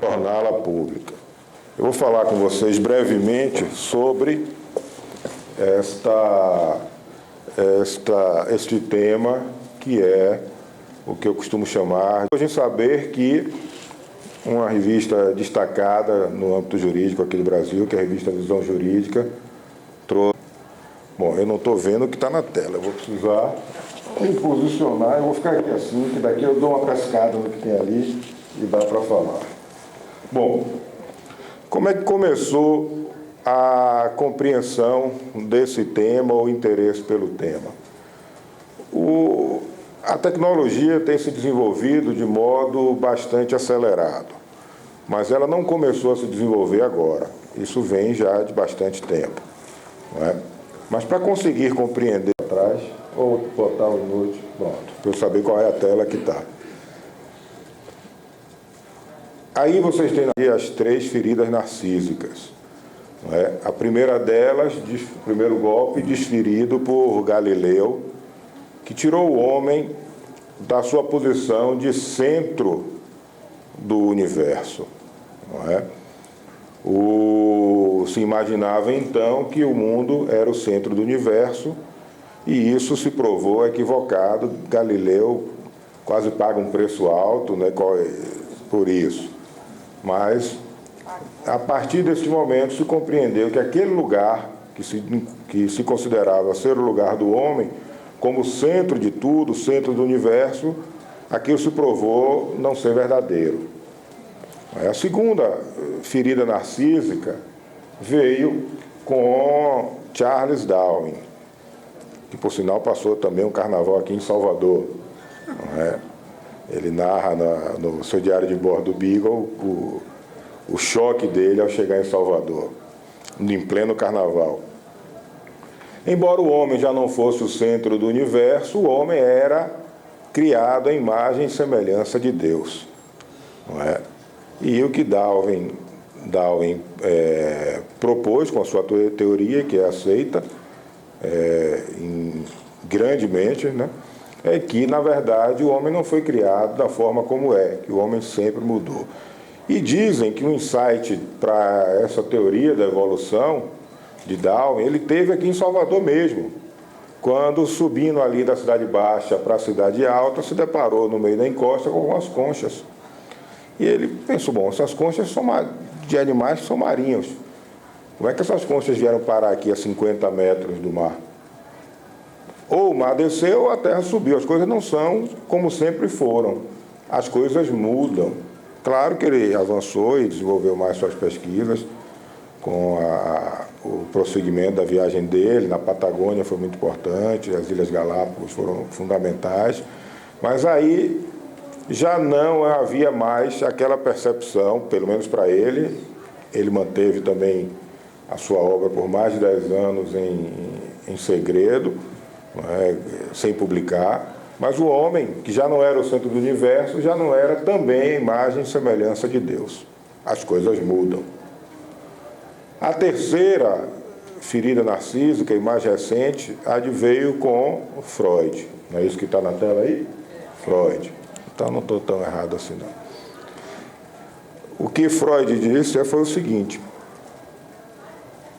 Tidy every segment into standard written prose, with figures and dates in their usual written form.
torná-la pública. Eu vou falar com vocês brevemente sobre este tema, que é o que eu costumo chamar de saber que uma revista destacada no âmbito jurídico aqui do Brasil, que é a revista Visão Jurídica, trouxe... Bom, eu não estou vendo o que está na tela, eu vou precisar me posicionar, eu vou ficar aqui assim, que daqui eu dou uma pescada no que tem ali e dá para falar. Bom, como é que começou a compreensão desse tema ou interesse pelo tema? A tecnologia tem se desenvolvido de modo bastante acelerado, mas ela não começou a se desenvolver agora. Isso vem já de bastante tempo, não é? Mas para conseguir compreender atrás, ou botar o note, pronto, para eu saber qual é a tela que está. Aí vocês têm aqui as 3 feridas narcísicas. Não é? A primeira delas, o primeiro golpe, desferido por Galileu, que tirou o homem da sua posição de centro do universo. Não é? Se imaginava então que o mundo era o centro do universo, e isso se provou equivocado. Galileu quase paga um preço alto, né, por isso. Mas, a partir desse momento, se compreendeu que aquele lugar que se considerava ser o lugar do homem, como centro de tudo, centro do universo, aquilo se provou não ser verdadeiro. A segunda ferida narcísica veio com Charles Darwin, que, por sinal, passou também um carnaval aqui em Salvador. Não é? Ele narra no seu diário de bordo do Beagle o choque dele ao chegar em Salvador, em pleno carnaval. Embora o homem já não fosse o centro do universo, o homem era criado à imagem e semelhança de Deus. Não é? E o que Darwin propôs com a sua teoria, que é aceita grandemente, né, é que, na verdade, o homem não foi criado da forma como é, que o homem sempre mudou. E dizem que o insight para essa teoria da evolução de Darwin, ele teve aqui em Salvador mesmo, quando, subindo ali da Cidade Baixa para a Cidade Alta, se deparou no meio da encosta com algumas conchas. E ele pensou, bom, essas conchas são de animais que são marinhos. Como é que essas conchas vieram parar aqui a 50 metros do mar? Ou o mar desceu ou a terra subiu. As coisas não são como sempre foram. As coisas mudam. Claro que ele avançou e desenvolveu mais suas pesquisas com o prosseguimento da viagem dele. Na Patagônia foi muito importante, as Ilhas Galápagos foram fundamentais. Mas aí já não havia mais aquela percepção, pelo menos para ele. Ele manteve também a sua obra por mais de 10 anos em segredo, sem publicar, mas o homem, que já não era o centro do universo, já não era também a imagem e semelhança de Deus. As coisas mudam. A terceira ferida narcísica, e mais recente, adveio com Freud. Não é isso que está na tela aí? Freud. Então não estou tão errado assim, não. O que Freud disse foi o seguinte: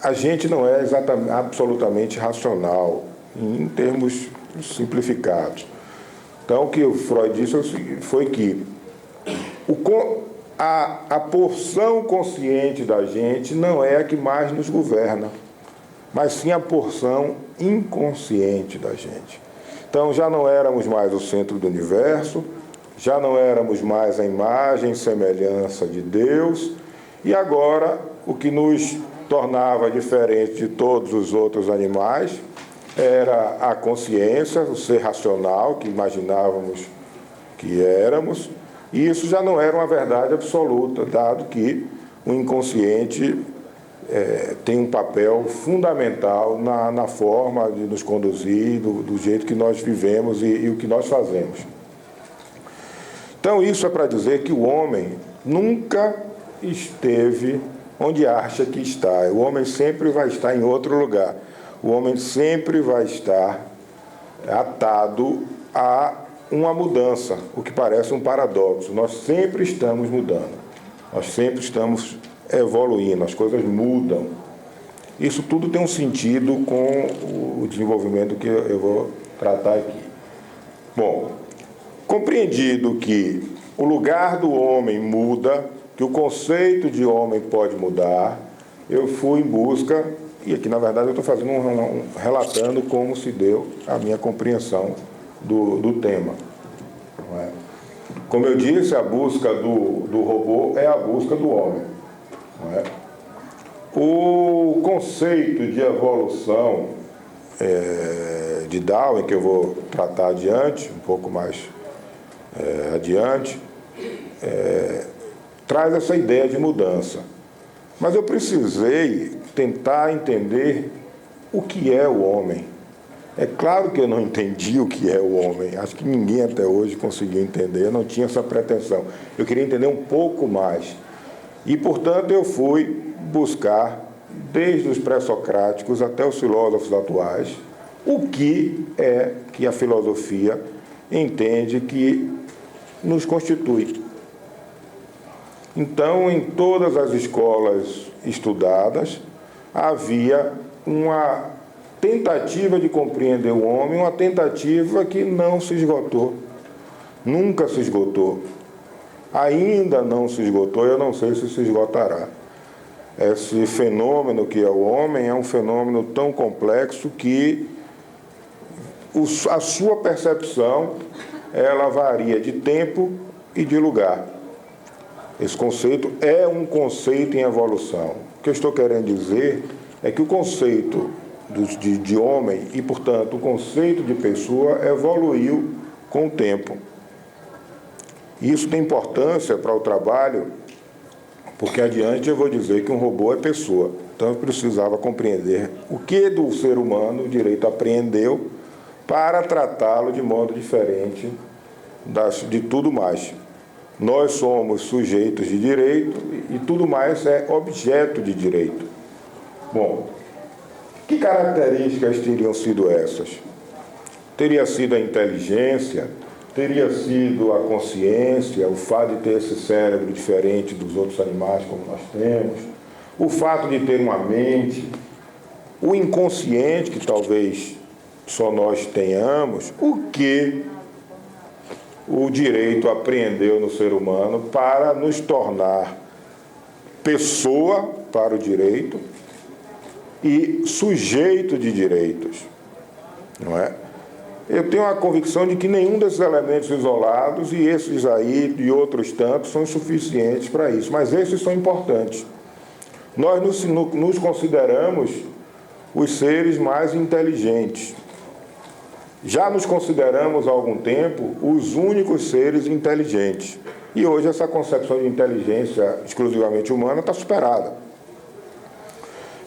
a gente não é absolutamente racional, em termos simplificados. Então, o que o Freud disse foi que a porção consciente da gente não é a que mais nos governa, mas sim a porção inconsciente da gente. Então, já não éramos mais o centro do universo, já não éramos mais a imagem e semelhança de Deus, e agora o que nos tornava diferente de todos os outros animais era a consciência, o ser racional que imaginávamos que éramos, e isso já não era uma verdade absoluta, dado que o inconsciente tem um papel fundamental na forma de nos conduzir, do jeito que nós vivemos e o que nós fazemos. Então, isso é para dizer que o homem nunca esteve onde acha que está. O homem sempre vai estar em outro lugar. O homem sempre vai estar atado a uma mudança, o que parece um paradoxo. Nós sempre estamos mudando. Nós sempre estamos evoluindo, as coisas mudam. Isso tudo tem um sentido com o desenvolvimento que eu vou tratar aqui. Bom, compreendido que o lugar do homem muda, que o conceito de homem pode mudar, eu fui em busca, e aqui na verdade eu estou fazendo relatando como se deu a minha compreensão do tema. Não é? Como eu disse, a busca do robô é a busca do homem. Não é? O conceito de evolução de Darwin, que eu vou tratar adiante, um pouco mais adiante, traz essa ideia de mudança. Mas eu precisei tentar entender o que é o homem. É claro que eu não entendi o que é o homem. Acho que ninguém até hoje conseguiu entender, eu não tinha essa pretensão. Eu queria entender um pouco mais. E, portanto, eu fui buscar, desde os pré-socráticos até os filósofos atuais, o que é que a filosofia entende que nos constitui. Então, em todas as escolas estudadas, havia uma tentativa de compreender o homem, uma tentativa que não se esgotou, nunca se esgotou, ainda não se esgotou, eu não sei se se esgotará. Esse fenômeno que é o homem é um fenômeno tão complexo que a sua percepção, ela varia de tempo e de lugar. Esse conceito é um conceito em evolução. O que eu estou querendo dizer é que o conceito de homem e, portanto, o conceito de pessoa evoluiu com o tempo. Isso tem importância para o trabalho, porque adiante eu vou dizer que um robô é pessoa. Então eu precisava compreender o que do ser humano o direito apreendeu para tratá-lo de modo diferente de tudo mais. Nós somos sujeitos de direito e tudo mais é objeto de direito. Bom, que características teriam sido essas? Teria sido a inteligência, teria sido a consciência, o fato de ter esse cérebro diferente dos outros animais como nós temos, o fato de ter uma mente, o inconsciente, que talvez só nós tenhamos, o que o direito apreendeu no ser humano para nos tornar pessoa para o direito e sujeito de direitos, não é? Eu tenho a convicção de que nenhum desses elementos isolados, e esses aí e outros tantos, são suficientes para isso, mas esses são importantes. Nós nos consideramos os seres mais inteligentes. Já nos consideramos há algum tempo os únicos seres inteligentes. E hoje essa concepção de inteligência exclusivamente humana está superada.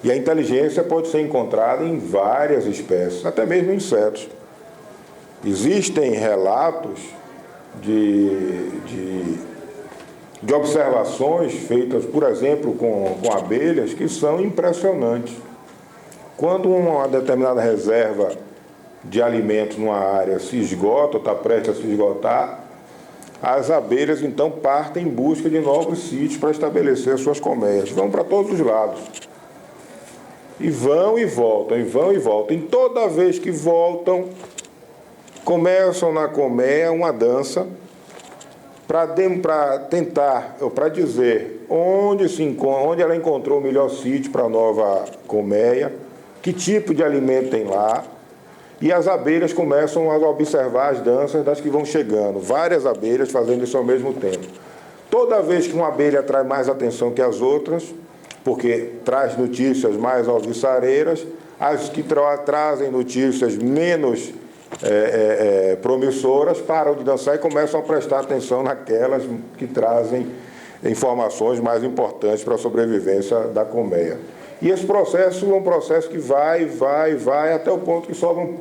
E a inteligência pode ser encontrada em várias espécies, até mesmo em insetos. Existem relatos de observações feitas, por exemplo, com abelhas, que são impressionantes. Quando uma determinada reserva de alimentos numa área se esgota, ou está prestes a se esgotar, as abelhas então partem em busca de novos sítios para estabelecer suas colmeias. Vão para todos os lados. E vão e voltam, e vão e voltam. E toda vez que voltam, começam na colmeia uma dança para tentar, ou para dizer onde ela encontrou o melhor sítio para a nova colmeia, que tipo de alimento tem lá. E as abelhas começam a observar as danças das que vão chegando. Várias abelhas fazendo isso ao mesmo tempo. Toda vez que uma abelha atrai mais atenção que as outras, porque traz notícias mais alvissareiras, as que trazem notícias menos promissoras param de dançar e começam a prestar atenção naquelas que trazem informações mais importantes para a sobrevivência da colmeia. E esse processo é um processo que vai até o ponto que sobram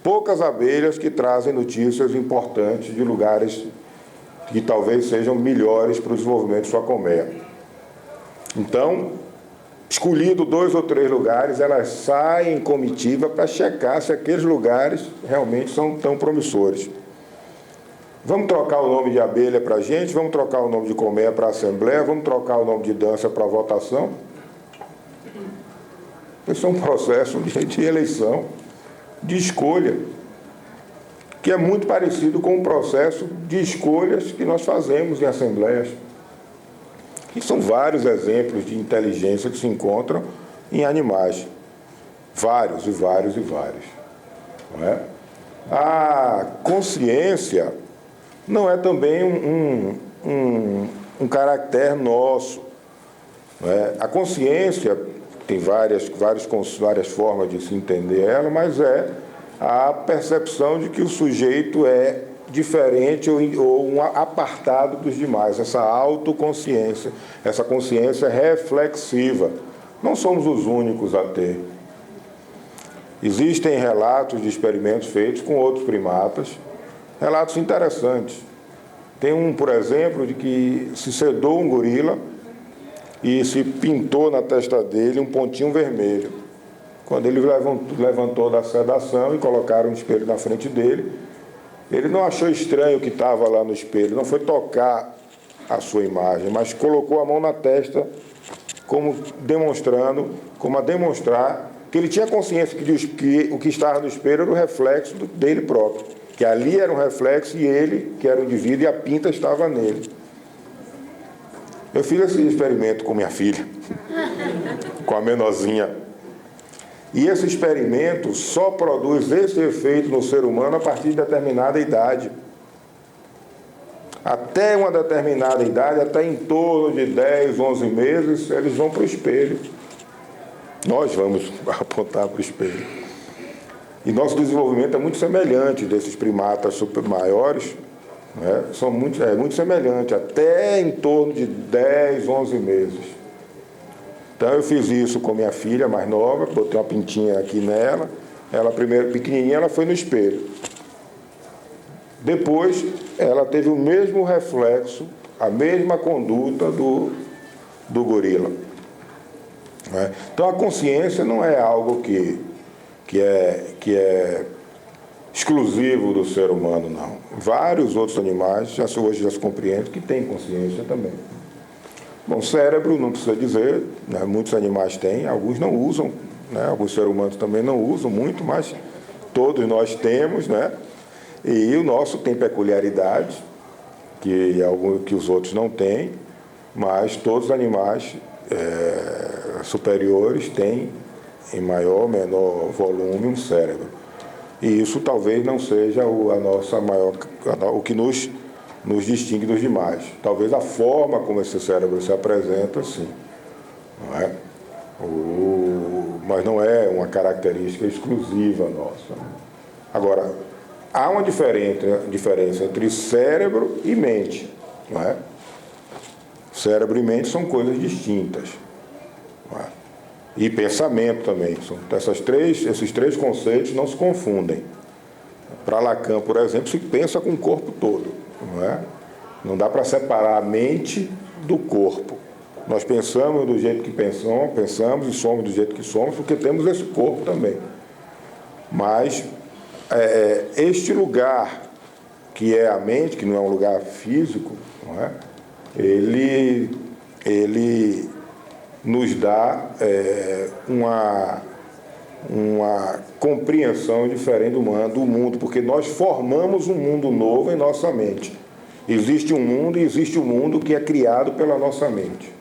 poucas abelhas que trazem notícias importantes de lugares que talvez sejam melhores para o desenvolvimento de sua colmeia. Então, escolhido 2 ou 3 lugares, elas saem em comitiva para checar se aqueles lugares realmente são tão promissores. Vamos trocar o nome de abelha para a gente, vamos trocar o nome de colmeia para a assembleia, vamos trocar o nome de dança para a votação. Esse é um processo de eleição, de escolha, que é muito parecido com o processo de escolhas que nós fazemos em assembleias. E são vários exemplos de inteligência que se encontram em animais. Vários e vários e vários. Não é? A consciência não é também um caractere nosso. Não é? A consciência tem várias formas de se entender ela, mas é a percepção de que o sujeito é diferente ou um apartado dos demais, essa autoconsciência, essa consciência reflexiva. Não somos os únicos a ter. Existem relatos de experimentos feitos com outros primatas, relatos interessantes. Tem um, por exemplo, de que se sedou um gorila e se pintou na testa dele um pontinho vermelho. Quando ele levantou da sedação e colocaram um espelho na frente dele, ele não achou estranho o que estava lá no espelho, não foi tocar a sua imagem, mas colocou a mão na testa como a demonstrar que ele tinha consciência que o que estava no espelho era o reflexo dele próprio, que ali era um reflexo e ele, que era o indivíduo, e a pinta estava nele. Eu fiz esse experimento com minha filha, com a menorzinha. E esse experimento só produz esse efeito no ser humano a partir de determinada idade. Até uma determinada idade, até em torno de 10, 11 meses, eles vão para o espelho. Nós vamos apontar para o espelho. E nosso desenvolvimento é muito semelhante desses primatas super maiores, né? É muito semelhante, até em torno de 10, 11 meses. Então eu fiz isso com minha filha mais nova, botei uma pintinha aqui nela, ela primeiro pequenininha, ela foi no espelho. Depois ela teve o mesmo reflexo, a mesma conduta do gorila. Né? Então a consciência não é algo que é exclusivo do ser humano, não. Vários outros animais hoje já se compreende que têm consciência também. Bom, cérebro não precisa dizer, né? Muitos animais têm, alguns não usam, né? Alguns seres humanos também não usam muito, mas todos nós temos, né? E o nosso tem peculiaridades que os outros não têm, mas todos os animais superiores têm, em maior ou menor volume, um cérebro. E isso talvez não seja o que nos distingue dos demais. Talvez a forma como esse cérebro se apresenta, sim. Não é? Mas não é uma característica exclusiva nossa. Agora, há uma diferença entre cérebro e mente. Não é? Cérebro e mente são coisas distintas. Não é? E pensamento também. Esses três conceitos não se confundem. Para Lacan, por exemplo, se pensa com o corpo todo. Não é? Não dá para separar a mente do corpo. Nós pensamos do jeito que pensamos e somos do jeito que somos, porque temos esse corpo também. Mas este lugar que é a mente, que não é um lugar físico, não é? Ele nos dá uma compreensão diferente do mundo, porque nós formamos um mundo novo em nossa mente. Existe um mundo e existe um mundo que é criado pela nossa mente.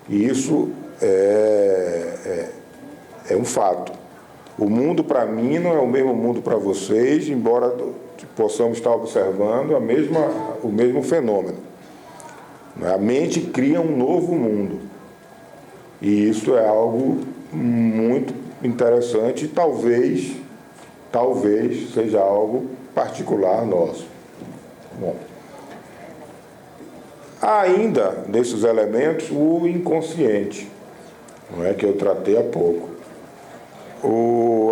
E isso é um fato. O mundo para mim não é o mesmo mundo para vocês, embora possamos estar observando o mesmo fenômeno. A mente cria um novo mundo. E isso é algo muito interessante e talvez seja algo particular nosso. Bom, há ainda nesses elementos o inconsciente, não é, que eu tratei há pouco.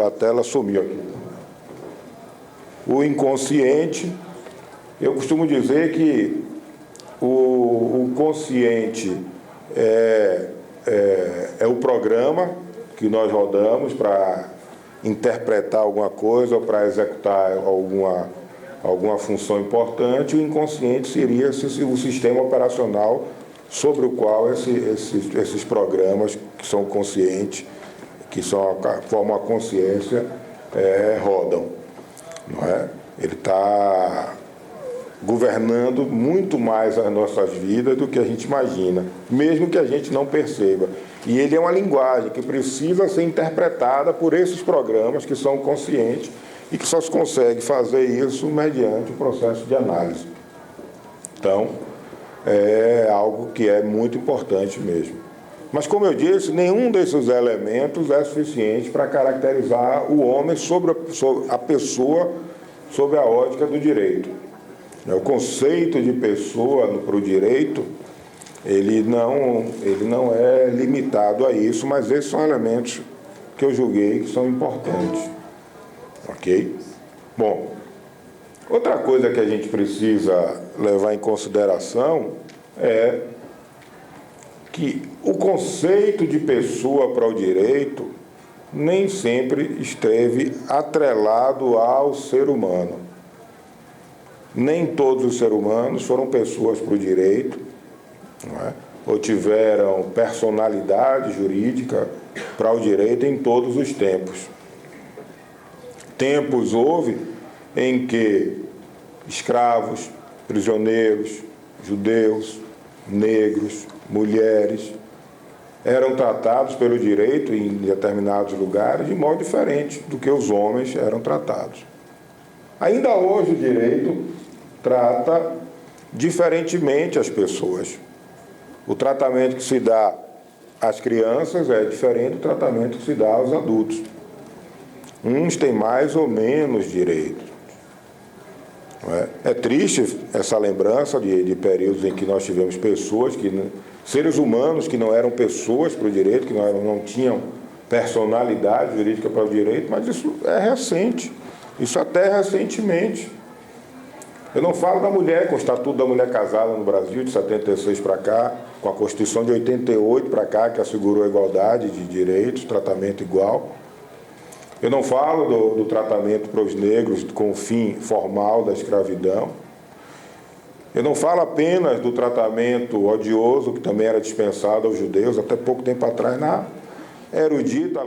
A tela sumiu aqui. O inconsciente, eu costumo dizer que o consciente é o programa que nós rodamos para interpretar alguma coisa ou para executar alguma função importante, o inconsciente seria o sistema operacional sobre o qual esses programas que são conscientes, que formam a consciência, rodam. Não é? Ele está governando muito mais as nossas vidas do que a gente imagina, mesmo que a gente não perceba. E ele é uma linguagem que precisa ser interpretada por esses programas que são conscientes e que só se consegue fazer isso mediante o processo de análise. Então, é algo que é muito importante mesmo. Mas, como eu disse, nenhum desses elementos é suficiente para caracterizar o homem sobre a pessoa sob a ótica do direito. O conceito de pessoa para o direito, ele não é limitado a isso, mas esses são elementos que eu julguei que são importantes. Ok? Bom, outra coisa que a gente precisa levar em consideração é que o conceito de pessoa para o direito nem sempre esteve atrelado ao ser humano. Nem todos os seres humanos foram pessoas para o direito, não é? Ou tiveram personalidade jurídica para o direito em todos os tempos. Tempos houve em que escravos, prisioneiros, judeus, negros, mulheres eram tratados pelo direito em determinados lugares de modo diferente do que os homens eram tratados. Ainda hoje o direito trata diferentemente as pessoas. O tratamento que se dá às crianças é diferente do tratamento que se dá aos adultos. Uns têm mais ou menos direitos. É triste essa lembrança de períodos em que nós tivemos pessoas, seres humanos que não eram pessoas para o direito, que não tinham personalidade jurídica para o direito, mas isso é recente. Isso até recentemente. Eu não falo da mulher, com o Estatuto da Mulher Casada no Brasil, de 76 para cá, com a Constituição de 88 para cá, que assegurou a igualdade de direitos, tratamento igual. Eu não falo do tratamento para os negros com o fim formal da escravidão. Eu não falo apenas do tratamento odioso, que também era dispensado aos judeus, até pouco tempo atrás, na erudita